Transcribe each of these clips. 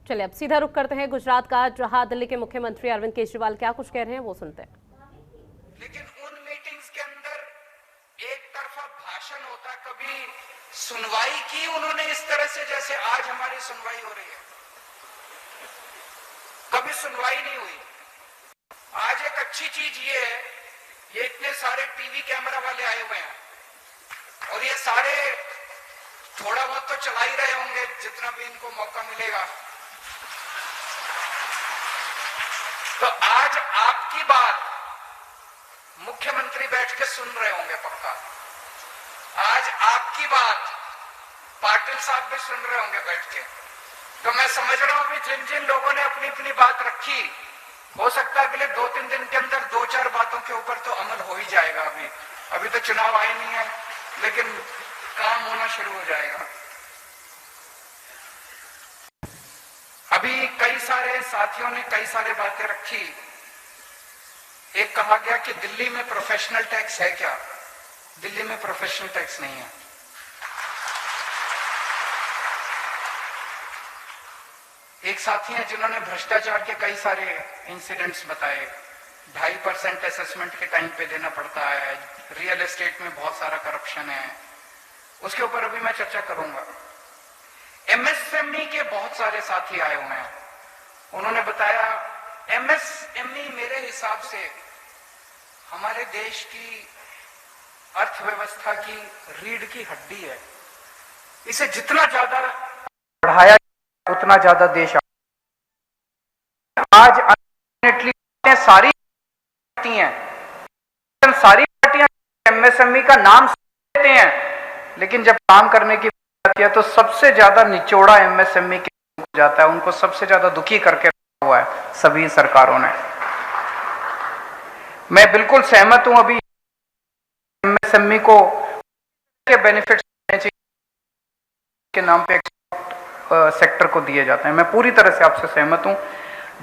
चलिए अब सीधा रुख करते हैं गुजरात का, जहां दिल्ली के मुख्यमंत्री अरविंद केजरीवाल क्या कुछ कह रहे हैं वो सुनते हैं। लेकिन उन मीटिंग्स के अंदर एक तरफा भाषण होता, कभी सुनवाई की उन्होंने इस तरह से जैसे आज हमारी सुनवाई हो रही है, कभी सुनवाई नहीं हुई। आज एक अच्छी चीज ये है, ये इतने सारे टीवी कैमरा वाले आए हुए हैं और ये सारे थोड़ा बहुत तो चला ही रहे होंगे जितना भी इनको मौका मिलेगा। तो आज आपकी बात मुख्यमंत्री बैठ के सुन रहे होंगे पक्का। आज आपकी बात पाटिल साहब भी सुन रहे होंगे बैठ के। तो मैं समझ रहा हूं कि जिन जिन लोगों ने अपनी अपनी बात रखी, हो सकता है अगले 2-3 दिन के अंदर 2-4 बातों के ऊपर तो अमल हो ही जाएगा। अभी तो चुनाव आए नहीं है, लेकिन काम होना शुरू हो जाएगा। अभी कई सारे साथियों ने कई सारे बातें रखी। एक कहा गया कि दिल्ली में प्रोफेशनल टैक्स है क्या? दिल्ली में प्रोफेशनल टैक्स नहीं है। एक साथी हैं जिन्होंने भ्रष्टाचार के कई सारे इंसिडेंट्स बताए। 2.5% असेसमेंट के टाइम पे देना पड़ता है, रियल एस्टेट में बहुत सारा करप्शन है, उसके ऊपर अभी मैं चर्चा करूंगा। एमएसएमई के बहुत सारे साथी आए हुए हैं, उन्होंने बताया एमएसएमई मेरे हिसाब से हमारे देश की अर्थव्यवस्था की रीढ़ की हड्डी है। इसे जितना ज्यादा बढ़ाया उतना ज्यादा देश आज अनफॉर्चुनेटली सारी पार्टियां एमएसएमई का नाम देते हैं, लेकिन जब काम करने की बात आती है तो सबसे ज्यादा निचोड़ा एमएसएमई के हो जाता है। उनको सबसे ज्यादा दुखी करके रखा हुआ है सभी सरकारों ने। मैं बिल्कुल सहमत हूं, अभी एमएसएमई को के बेनिफिट्स के नाम पे सेक्टर को दिए जाते हैं। मैं पूरी तरह से आपसे सहमत हूं।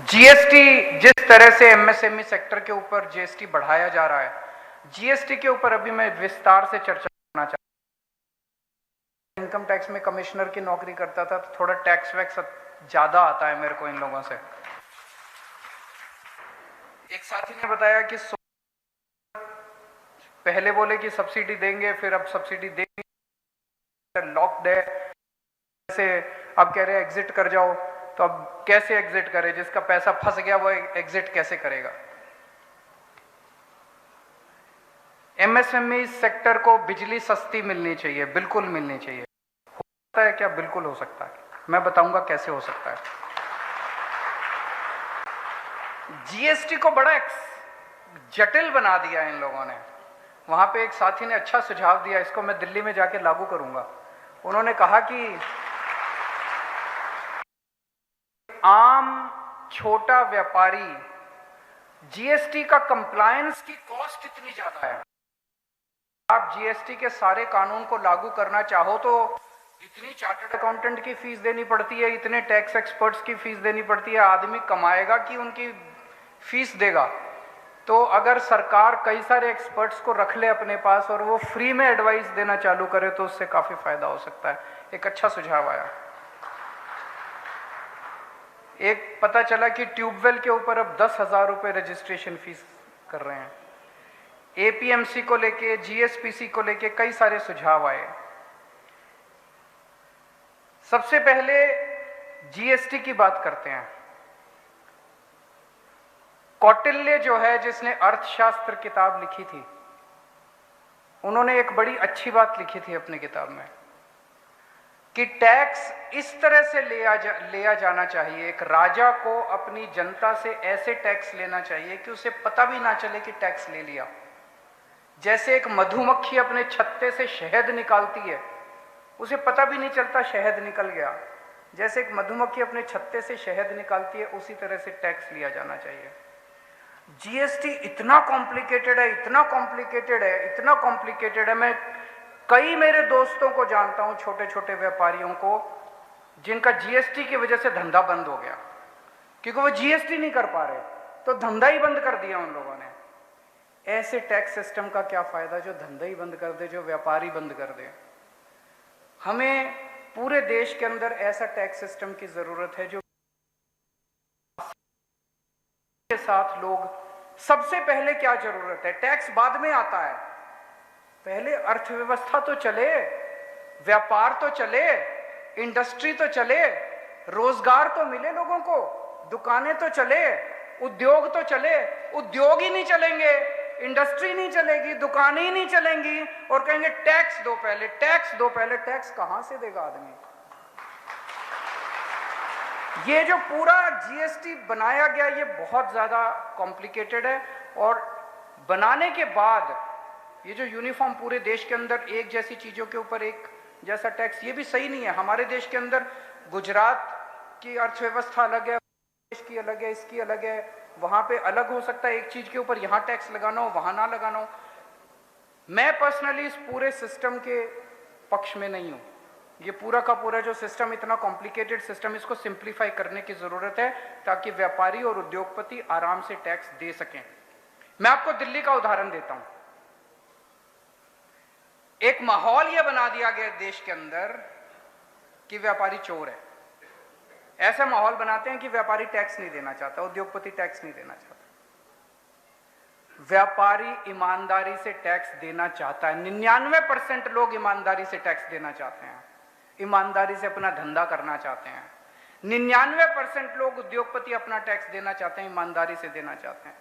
जीएसटी, जिस तरह से एमएसएमई सेक्टर के ऊपर जीएसटी बढ़ाया जा रहा है, जीएसटी के ऊपर अभी मैं विस्तार से चर्चा करना चाहता हूं। इनकम टैक्स में कमिश्नर की नौकरी करता था तो थोड़ा टैक्स वैक्स ज्यादा आता है मेरे को इन लोगों से। एक साथी ने बताया कि पहले बोले कि सब्सिडी देंगे, फिर अब सब्सिडी देंगे, लॉक्ड है, जैसे अब कह रहे हैं एग्जिट कर जाओ। तो अब कैसे एग्जिट करे? जिसका पैसा फंस गया वो एग्जिट कैसे करेगा? एमएसएमई सेक्टर को बिजली सस्ती मिलनी चाहिए, बिल्कुल मिलनी चाहिए। हो सकता है क्या? बिल्कुल हो सकता है। मैं बताऊंगा कैसे हो सकता है। जीएसटी को बड़ा जटिल बना दिया इन लोगों ने। वहां पे एक साथी ने अच्छा सुझाव दिया, इसको मैं दिल्ली में जाके लागू करूंगा। उन्होंने कहा कि आम छोटा व्यापारी जीएसटी का कंप्लायंस की कॉस्ट इतनी ज्यादा है, आप जीएसटी के सारे कानून को लागू करना चाहो तो इतनी चार्टर्ड अकाउंटेंट की फीस देनी पड़ती है, इतने टैक्स एक्सपर्ट्स की फीस देनी पड़ती है। आदमी कमाएगा कि उनकी फीस देगा? तो अगर सरकार कई सारे एक्सपर्ट्स को रख ले अपने पास और वो फ्री में एडवाइस देना चालू करे तो उससे काफी फायदा हो सकता है। एक अच्छा सुझाव आया। एक पता चला कि ट्यूबवेल के ऊपर अब 10,000 रुपए रजिस्ट्रेशन फीस कर रहे हैं। एपीएमसी को लेके, जीएसपीसी को लेके कई सारे सुझाव आए। सबसे पहले जीएसटी की बात करते हैं। कौटिल्य जो है, जिसने अर्थशास्त्र किताब लिखी थी, उन्होंने एक बड़ी अच्छी बात लिखी थी अपनी किताब में कि टैक्स इस तरह से लिया जाना चाहिए। एक राजा को अपनी जनता से ऐसे टैक्स लेना चाहिए कि उसे पता भी ना चले कि टैक्स ले लिया। जैसे एक मधुमक्खी अपने छत्ते से शहद निकालती है, उसे पता भी नहीं चलता शहद निकल गया। जैसे एक मधुमक्खी अपने छत्ते से शहद निकालती है, उसी तरह से टैक्स लिया जाना चाहिए। जीएसटी इतना कॉम्प्लिकेटेड है, इतना कॉम्प्लिकेटेड है, इतना कॉम्प्लिकेटेड है। मैं कई मेरे दोस्तों को जानता हूं, छोटे छोटे व्यापारियों को, जिनका जीएसटी की वजह से धंधा बंद हो गया क्योंकि वो जीएसटी नहीं कर पा रहे, तो धंधा ही बंद कर दिया उन लोगों ने। ऐसे टैक्स सिस्टम का क्या फायदा जो धंधा ही बंद कर दे, जो व्यापारी बंद कर दे। हमें पूरे देश के अंदर ऐसा टैक्स सिस्टम की जरूरत है जो साथ लोग, सबसे पहले क्या जरूरत है? टैक्स बाद में आता है, पहले अर्थव्यवस्था तो चले, व्यापार तो चले, इंडस्ट्री तो चले, रोजगार तो मिले लोगों को, दुकानें तो चले, उद्योग तो चले। उद्योग ही नहीं चलेंगे, इंडस्ट्री नहीं चलेगी, दुकानें ही नहीं चलेंगी और कहेंगे टैक्स दो पहले, टैक्स दो पहले। टैक्स कहां से देगा आदमी? ये जो पूरा जीएसटी बनाया गया ये बहुत ज्यादा कॉम्प्लिकेटेड है और बनाने के बाद ये जो यूनिफॉर्म पूरे देश के अंदर एक जैसी चीजों के ऊपर एक जैसा टैक्स, ये भी सही नहीं है। हमारे देश के अंदर गुजरात की अर्थव्यवस्था अलग है, देश की अलग है, इसकी अलग है, वहां पे अलग हो सकता है एक चीज के ऊपर, यहां टैक्स लगाना हो वहां ना लगाना हो। मैं पर्सनली इस पूरे सिस्टम के पक्ष में नहीं हूं। ये पूरा का पूरा जो सिस्टम, इतना कॉम्प्लिकेटेड सिस्टम, इसको सिंप्लीफाई करने की जरूरत है ताकि व्यापारी और उद्योगपति आराम से टैक्स दे सकें। मैं आपको दिल्ली का उदाहरण देता हूं। एक माहौल यह बना दिया गया देश के अंदर कि व्यापारी चोर है। ऐसा माहौल बनाते हैं कि व्यापारी टैक्स नहीं देना चाहता, उद्योगपति टैक्स नहीं देना चाहता। व्यापारी ईमानदारी से टैक्स देना चाहता है। 99% लोग ईमानदारी से टैक्स देना चाहते हैं, ईमानदारी से अपना धंधा करना चाहते हैं। 99% लोग उद्योगपति अपना टैक्स देना चाहते हैं, ईमानदारी से देना चाहते हैं,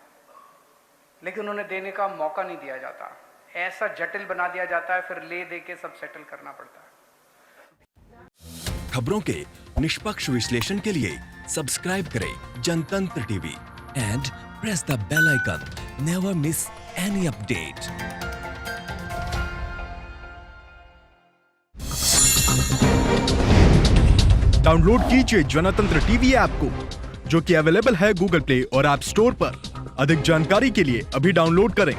लेकिन उन्हें देने का मौका नहीं दिया जाता। ऐसा जटिल बना दिया जाता है, फिर ले दे के सब सेटल करना पड़ता है। खबरों के निष्पक्ष विश्लेषण के लिए सब्सक्राइब करें Jantantra TV and press the bell icon. Never miss any update. Download कीजिए जनतंत्र टीवी ऐप को, जो कि अवेलेबल है गूगल प्ले और ऐप स्टोर पर। अधिक जानकारी के लिए अभी डाउनलोड करें।